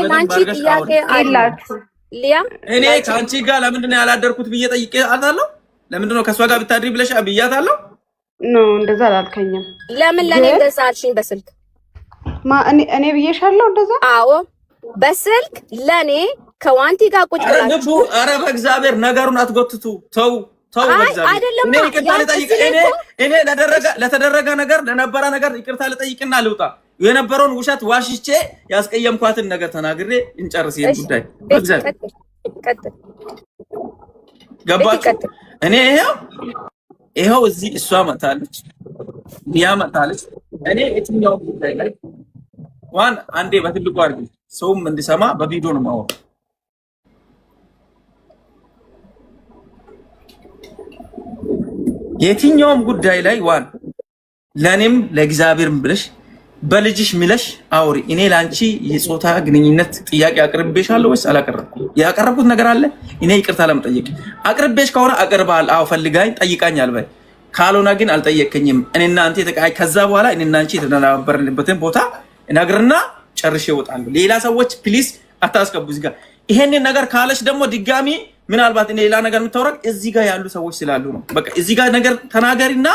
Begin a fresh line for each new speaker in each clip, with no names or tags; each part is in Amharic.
ለአንቺ ጥያቄ አላችሁ ሊያ
እኔ ካንቺ ጋር ለምንድን ነው ያላደርኩት ብዬ ጠይቄያታለሁ። ለምንድን ነው ከሷ ጋር ብታድሪ ብለሽ ብያታለሁ?
ኖ እንደዛ አላልከኝም።
ለምን ለኔ እንደዛ አልሽኝ? በስልክ
እኔ ብዬሻለሁ እንደዛ?
አዎ በስልክ ለኔ ከዋንቲ ጋር ቁጭ ብላችሁ።
ኧረ በእግዚአብሔር ነገሩን አትጎትቱ። ተው
አይደለም
እኔ ለተደረገ ነገር ለነበረ ነገር ይቅርታ ልጠይቅና ልውጣ። የነበረውን ውሸት ዋሽቼ ያስቀየምኳትን ነገር ተናግሬ እንጨርስ ይሄን ጉዳይ። በእግዚአብሔር ገባችሁ? እኔ ይሄው እዚህ እሷ መጣለች፣ ሊያ መጣለች። እኔ የትኛው ጉዳይ ላይ ዋን አንዴ በትልቁ አድርጊ፣ ሰውም እንዲሰማ በቪዲዮ ነው የማወራው። የትኛውም ጉዳይ ላይ ዋን ለኔም ለእግዚአብሔርም ብለሽ በልጅሽ ምለሽ አውሪ። እኔ ላንቺ የጾታ ግንኙነት ጥያቄ አቅርቤሻለሁ ወይስ አላቀረብኩም? ያቀረብኩት ነገር አለ? እኔ ይቅርታ ለመጠየቅ አቅርቤሽ ከሆነ አቅርባል። አዎ ፈልጋኝ ጠይቃኛል በይ። ካልሆነ ግን አልጠየቀኝም። እኔና አንተ ተቃይ ከዛ በኋላ እኔና አንቺ የተናበርንበትን ቦታ እነግርና ጨርሼ እወጣለሁ። ሌላ ሰዎች ፕሊስ አታስገቡ እዚህ ጋር። ይሄንን ነገር ካለሽ ደግሞ ድጋሚ ምናልባት እኔ ሌላ ነገር የምታወራው እዚህ ጋር ያሉ ሰዎች ስላሉ ነው። በቃ እዚህ ጋር ነገር ተናገሪና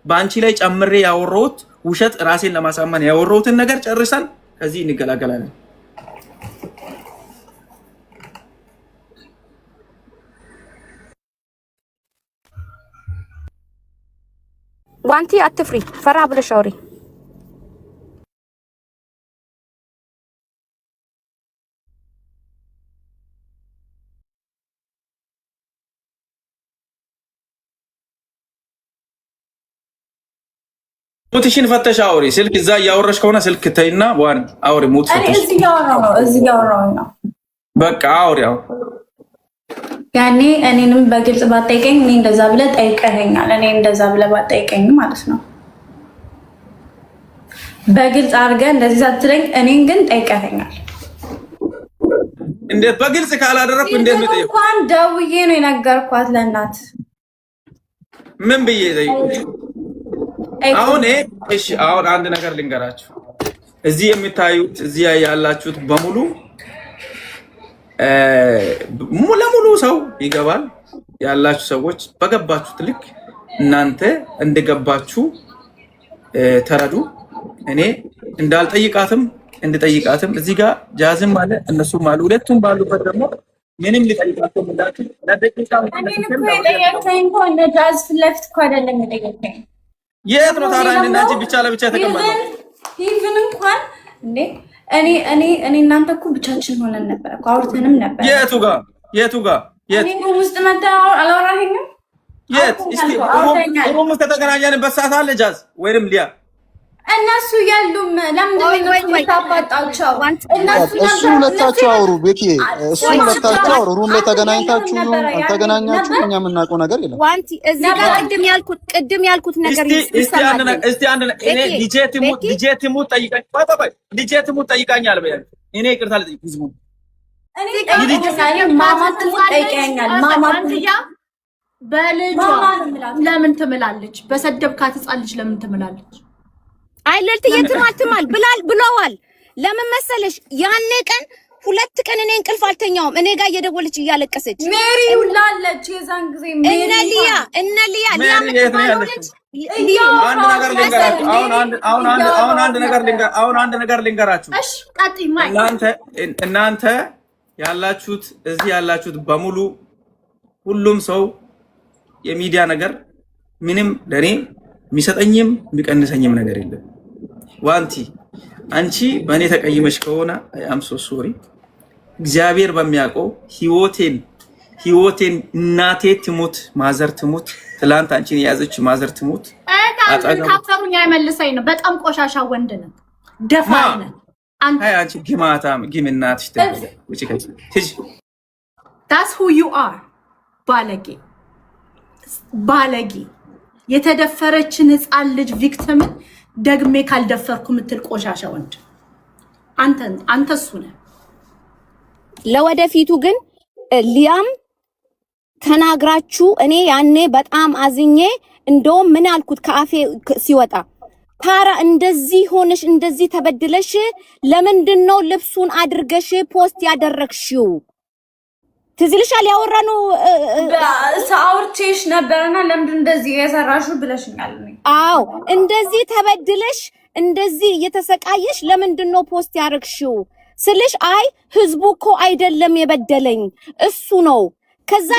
በአንቺ ላይ ጨምሬ ያወራሁት ውሸት ራሴን ለማሳመን ያወራሁትን ነገር ጨርሰን ከዚህ እንገላገላለን።
ዋንቲ አትፍሪ፣ ፈራ ብለሽ አውሪ።
ሙትሽን ፈተሽ አውሪ። ስልክ እዛ እያወራሽ ከሆነ ስልክ ተይና ዋን አውሪ። ሙት ፈተሽ
እዚህ ያወራው ነው።
በቃ አውሪ።
ያኔ እኔንም በግልጽ ባጠይቀኝ እኔ እንደዛ ብለህ ጠይቀኸኛል። እኔ እንደዛ ብለህ ባጠይቀኝ ማለት ነው በግልጽ አድርገህ እንደዚህ ሳትለኝ እኔን ግን ጠይቀኸኛል።
እንዴት በግልጽ ካላደረኩ እንዴት ነው?
እንኳን ደውዬ ነው የነገርኳት ለእናት።
ምን ብዬ ጠይቁ? አሁን እሺ፣ አሁን አንድ ነገር ልንገራችሁ። እዚህ የምታዩት እዚህ ያላችሁት በሙሉ ለሙሉ ሰው ይገባል። ያላችሁ ሰዎች በገባችሁት ልክ እናንተ እንደገባችሁ ተረዱ። እኔ እንዳልጠይቃትም እንድጠይቃትም እዚህ ጋር ጃዝም አለ እነሱም አሉ። ሁለቱም ባሉበት ደግሞ ምንም ሊጠይቃቸው እንዳችሁ ለደቂቃ
ጃዝ ፊት ለፊት እኮ አይደለም የጠየቀኝ።
የት ነው ታዲያ እና እንጂ ብቻ ለብቻ ተቀመጠ።
ኢቭን እንኳን እኔ እናንተ እኮ ብቻችን ሆነን ነበር እኮ አውርተንም ነበር።
የቱ ጋር
እኔ ውስጥ መጣ አላወራኸኝም?
የት እስቲ ሩም ተገናኘንበት ሰዓት አለ ጃዝ ወይንም ሊያ
እነሱ ያሉም ለምንድን ነው የምታባጣቸው?
እሱ ሁለታችሁ አውሩ ቤኪ፣ እሱ ሁለታችሁ አውሩ። ሩም ላይ ተገናኝታችሁ አልተገናኛችሁ እኛ የምናውቀው ነገር የለም።
ዋንቲ እዚህ ጋር ቅድም ያልኩት ነገር
እስቲ አንድ እኔ ዲጄቲሙት ጠይቀኝ ባባይ ዲጄቲሙት ጠይቃኛል በያ እኔ ይቅርታ ልጠይቅ ህዝቡ
እኔ ማማት ጠይቀኛል። ማማት
በልጇ ለምን ትምላለች? በሰደብካት ህፃን ልጅ ለምን ትምላለች?
አይ ለልትዬ ትማል ብለዋል። ለምን መሰለሽ ያኔ ቀን ሁለት ቀን እኔ እንቅልፍ አልተኛውም። እኔ ጋር እየደወለች እያለቀሰች
ሜሪ ውላለች። የዛን ጊዜ
እነ ሊያ
አንድ ነገር ልንገራችሁ።
እሺ ቀጥይ። ማይ
እናንተ ያላችሁት እዚህ ያላችሁት በሙሉ ሁሉም ሰው የሚዲያ ነገር ምንም ለኔ የሚሰጠኝም የሚቀንሰኝም ነገር የለም። ዋንቲ አንቺ በእኔ ተቀይመሽ ከሆነ አም ሶ ሶሪ። እግዚአብሔር በሚያውቀው ህይወቴን እናቴ ትሙት ማዘር ትሙት፣ ትላንት አንቺን የያዘች ማዘር ትሙት።
ካፈሩኝ አይመልሰኝ ነው። በጣም ቆሻሻ ወንድ ነው። ደፋር ነው።
አንቺ ግማታም ግምናትሽ ተብለ እቺ ከጂ
that's who you are። ባለጌ የተደፈረችን ህፃን ልጅ ቪክቲምን ደግሜ ካልደፈርኩ ምትል ቆሻሻ ወንድ አንተ እሱ ነህ።
ለወደፊቱ ግን ሊያም ተናግራችሁ እኔ ያኔ በጣም አዝኜ እንደውም ምን አልኩት ከአፌ ሲወጣ ታራ እንደዚህ ሆነሽ እንደዚህ ተበድለሽ ለምንድነው ልብሱን አድርገሽ ፖስት ያደረግሽው? ትዝልሻል ያወራነው
ሳውርቼሽ ነበርና ለምንድን እንደዚህ የሰራሹ ብለሽኛል።
አዎ እንደዚህ ተበድለሽ እንደዚህ እየተሰቃየሽ ለምንድነው ፖስት ያደረግሽው ስልሽ አይ ህዝቡ እኮ አይደለም የበደለኝ እሱ ነው። ከዛ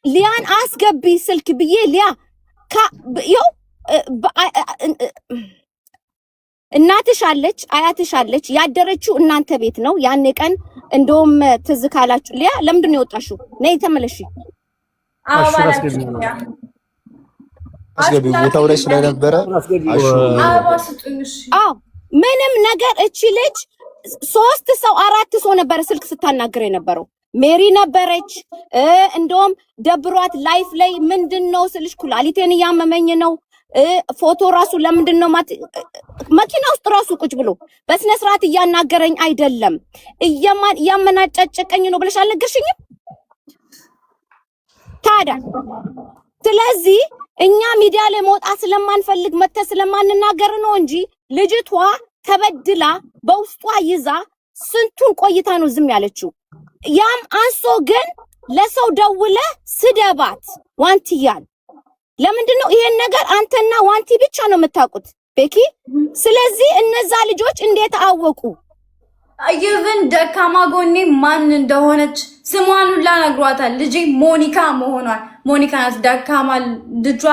ሊያን አስገቢ ስልክ ብዬ ሊያ ይው እናትሽ አለች አያትሽ አለች ያደረችው እናንተ ቤት ነው። ያኔ ቀን እንደውም ትዝ ካላችሁ ሊያ ለምንድን ነው የወጣሽው? ነይ ተመለሺ።
አስገቢ ቦታው ላይ ስለነበረ
አዎ ምንም ነገር እቺ ልጅ 3 ሰው 4 ሰው ነበር ስልክ ስታናገር የነበረው። ሜሪ ነበረች። እንደውም ደብሯት ላይፍ ላይ ምንድነው ስልሽ ኩላሊቴን እያመመኝ ነው ፎቶ ራሱ ለምንድነው መኪና ውስጥ ራሱ ቁጭ ብሎ በስነ ስርዓት እያናገረኝ አይደለም እያመናጨጨቀኝ ነው ብለሽ አልነገርሽኝም ታዲያ? ስለዚህ እኛ ሚዲያ ላይ መውጣት ስለማንፈልግ መተህ ስለማንናገር ነው እንጂ ልጅቷ ተበድላ በውስጧ ይዛ ስንቱን ቆይታ ነው ዝም ያለችው። ያም አንሶ ግን ለሰው ደውለ ስደባት ዋንቲያን ለምንድነው ይሄን ነገር አንተና ዋንቲ ብቻ ነው የምታውቁት ቤኪ? ስለዚህ እነዛ ልጆች እንዴት አወቁ?
አይቨን ደካማ ጎኔ ማን እንደሆነች ስሟን ሁላ ነግሯታል። ልጄ ሞኒካ መሆኗን ሞኒካ ናት። ደካማ ልጇ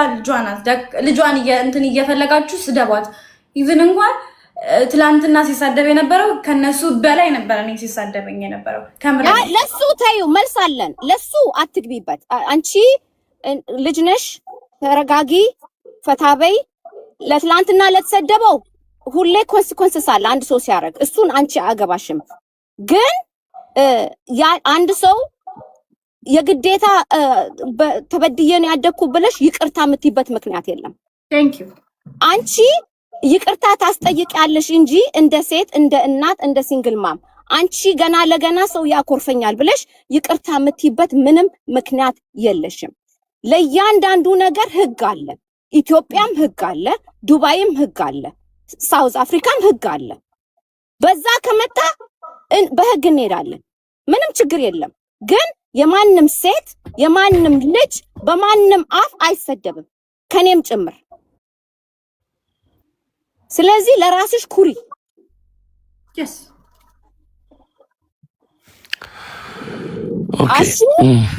ናት። ልጇን እንትን እየፈለጋችሁ ስደባት። ኢቭን እንኳን ትላንትና ሲሳደብ የነበረው ከነሱ በላይ ነበር እኔ ሲሳደበኝ የነበረው።
ለሱ ታዩ መልሳለን። ለሱ አትግቢበት። አንቺ ልጅ ነሽ፣ ተረጋጊ፣ ፈታበይ። ለትላንትና ለተሰደበው ሁሌ ኮንሲኩዌንስ አለ አንድ ሰው ሲያደርግ፣ እሱን አንቺ አገባሽም። ግን ያ አንድ ሰው የግዴታ ተበድየን ያደኩ ብለሽ ይቅርታ የምትይበት ምክንያት የለም።
ቴንክ ዩ
አንቺ ይቅርታ ታስጠይቂያለሽ እንጂ እንደ ሴት እንደ እናት እንደ ሲንግል ማም አንቺ ገና ለገና ሰው ያኮርፈኛል ብለሽ ይቅርታ የምትይበት ምንም ምክንያት የለሽም። ለእያንዳንዱ ነገር ህግ አለ። ኢትዮጵያም ህግ አለ፣ ዱባይም ህግ አለ፣ ሳውዝ አፍሪካም ህግ አለ። በዛ ከመጣ በህግ እንሄዳለን፣ ምንም ችግር የለም። ግን የማንም ሴት የማንም ልጅ በማንም አፍ አይሰደብም፣ ከኔም ጭምር። ስለዚህ ለራስሽ ኩሪ።
yes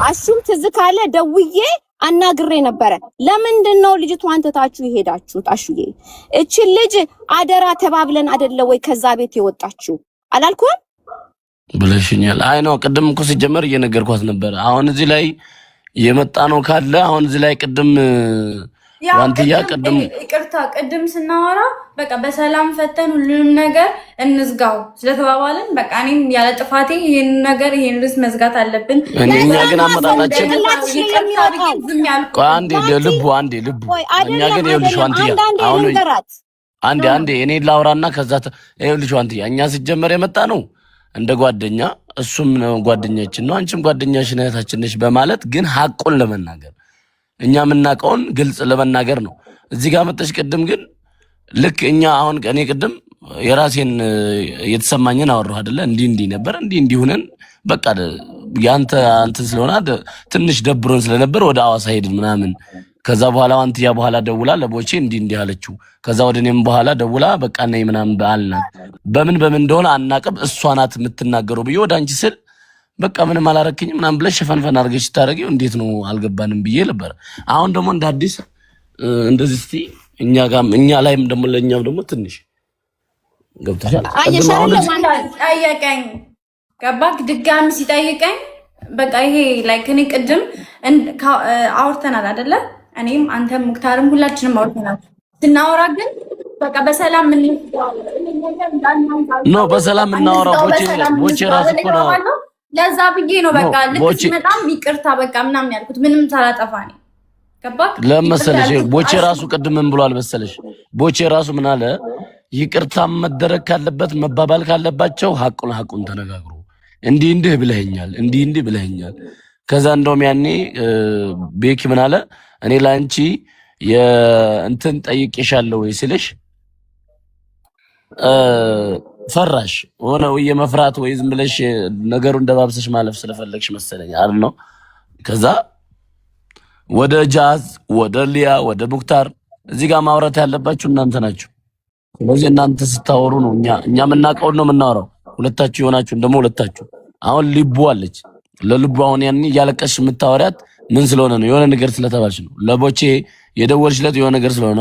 አሹም ትዝ ካለ ደውዬ አናግሬ ነበረ። ለምንድነው ልጅቷን ትታችሁ ይሄዳችሁት? አሹዬ እቺ ልጅ አደራ ተባብለን አይደለ ወይ ከዛ ቤት የወጣችሁ አላልኩም
ብለሽኛል። አይ ነው ቅድም እኮ ሲጀመር እየነገርኳት ነበር። አሁን እዚህ ላይ የመጣ ነው ካለ አሁን እዚህ ላይ ቅድም ዋንቲያ ቅድም
ይቅርታ ቅድም ስናወራ በቃ በሰላም ፈተን ሁሉንም ነገር እንዝጋው ስለተባባልን በቃ እኔም ያለ ጥፋቴ ይሄን ነገር ይሄን ርስ መዝጋት አለብን።
እኛ ግን አመጣጣችን አንዴ ልቡ እኛ ግን ይኸውልሽ ዋንቲያ አሁን አንዴ እኔ ላውራና ከዛ ይኸውልሽ ዋንቲያ እኛ ሲጀመር የመጣ ነው እንደ ጓደኛ፣ እሱም ጓደኛችን ነው፣ አንቺም ጓደኛሽ ነታችን ነሽ በማለት ግን ሐቁን ለመናገር እኛ የምናውቀውን ግልጽ ለመናገር ነው። እዚህ ጋር መጥተሽ ቅድም ግን ልክ እኛ አሁን እኔ ቅድም የራሴን የተሰማኝን አወራሁ አይደለ? እንዲህ ነበር እንዲህ ሆነን በቃ ያንተ አንተ ስለሆነ ትንሽ ደብሮን ስለነበር ወደ አዋሳ ሄድን ምናምን። ከዛ በኋላ ዋንቲያ በኋላ ደውላ ለቦቼ እንዲህ አለችው። ከዛ ወደ እኔም በኋላ ደውላ በቃ ነይ ምናምን በአልናት። በምን እንደሆነ አናቅም። እሷ ናት የምትናገረው ብዬ ወደ አንቺ ስል በቃ ምንም አላረክኝም ምናምን ብለሽ ሸፈንፈን አድርገሽ ታረጊው እንዴት ነው አልገባንም ብዬ ነበር። አሁን ደግሞ እንደ አዲስ እንደዚህ እስቲ እኛ ላይም ደግሞ ለኛም ደግሞ ትንሽ ገብተሻል።
ጠየቀኝ ገባክ? ድጋሚ ሲጠይቀኝ በቃ ይሄ ላይክ እኔ ቅድም አውርተናል አይደለ? እኔም አንተም ሙክታርም ሁላችንም አውርተናል። ስናወራ ግን በቃ በሰላም
ነው በሰላም እናወራ። ቦቼ ራሱ እኮ ነው
ለዛ ብዬ ነው በቃ ልክ ሲመጣም ይቅርታ በቃ ምናምን ያልኩት ምንም ሳላጠፋ ነው። ገባክ?
ለመሰለሽ ቦቼ ራሱ ቅድም ምን ብሏል መሰለሽ? ቦቼ ራሱ ምን አለ? ይቅርታ መደረግ ካለበት መባባል ካለባቸው ሐቁን ተነጋግሩ። እንዲህ ብለኸኛል። ከዛ እንደውም ያኔ ቤኪ ምን አለ? እኔ ላንቺ የእንትን ጠይቄሻለሁ ወይ ስልሽ ፈራሽ ሆነ ወይ የመፍራት ወይ ዝም ብለሽ ነገሩን ደባብሰሽ ማለፍ ስለፈለግሽ መሰለኝ አይደል ነው። ከዛ ወደ ጃዝ ወደ ሊያ ወደ ሙክታር እዚህ ጋር ማውራት ያለባችሁ እናንተ ናችሁ። ስለዚህ እናንተ ስታወሩ ነው እኛ የምናውቀው ነው የምናወራው። ሁለታችሁ ይሆናችሁ እንደሞ ሁለታችሁ አሁን ልቡ አለች ለልቡ አሁን ያን ያለቀሽ የምታወሪያት ምን ስለሆነ ነው? የሆነ ነገር ስለተባልሽ ነው። ለቦቼ የደወልሽለት የሆነ ነገር ስለሆነ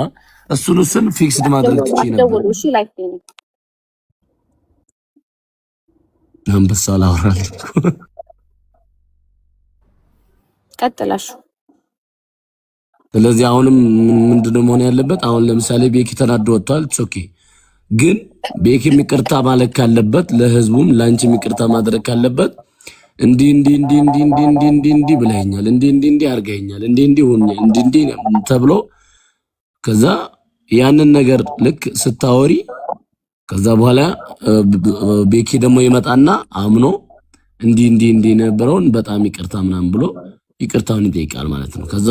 እሱን ፊክስድ ማድረግ ትችይ ነበር።
እሺ ላይክ ነው
አንበሳ ላወራል
ቀጥላሽ።
ስለዚህ አሁንም ምንድነው መሆን ያለበት? አሁን ለምሳሌ ቤኪ ተናዶ ወጥቷል። ኦኬ ግን ቤኪ ይቅርታ ማለት ካለበት ለህዝቡም ላንቺ ይቅርታ ማድረግ ካለበት እንዲ ብለኛል እንዲ አርገኛል እንዲ ሆነ እንዲ ተብሎ ከዛ ያንን ነገር ልክ ስታወሪ ከዛ በኋላ ቤኪ ደግሞ ይመጣና አምኖ እንዲ ነበረውን በጣም ይቅርታ ምናምን ብሎ ይቅርታውን ይጠይቃል ማለት ነው። ከዛ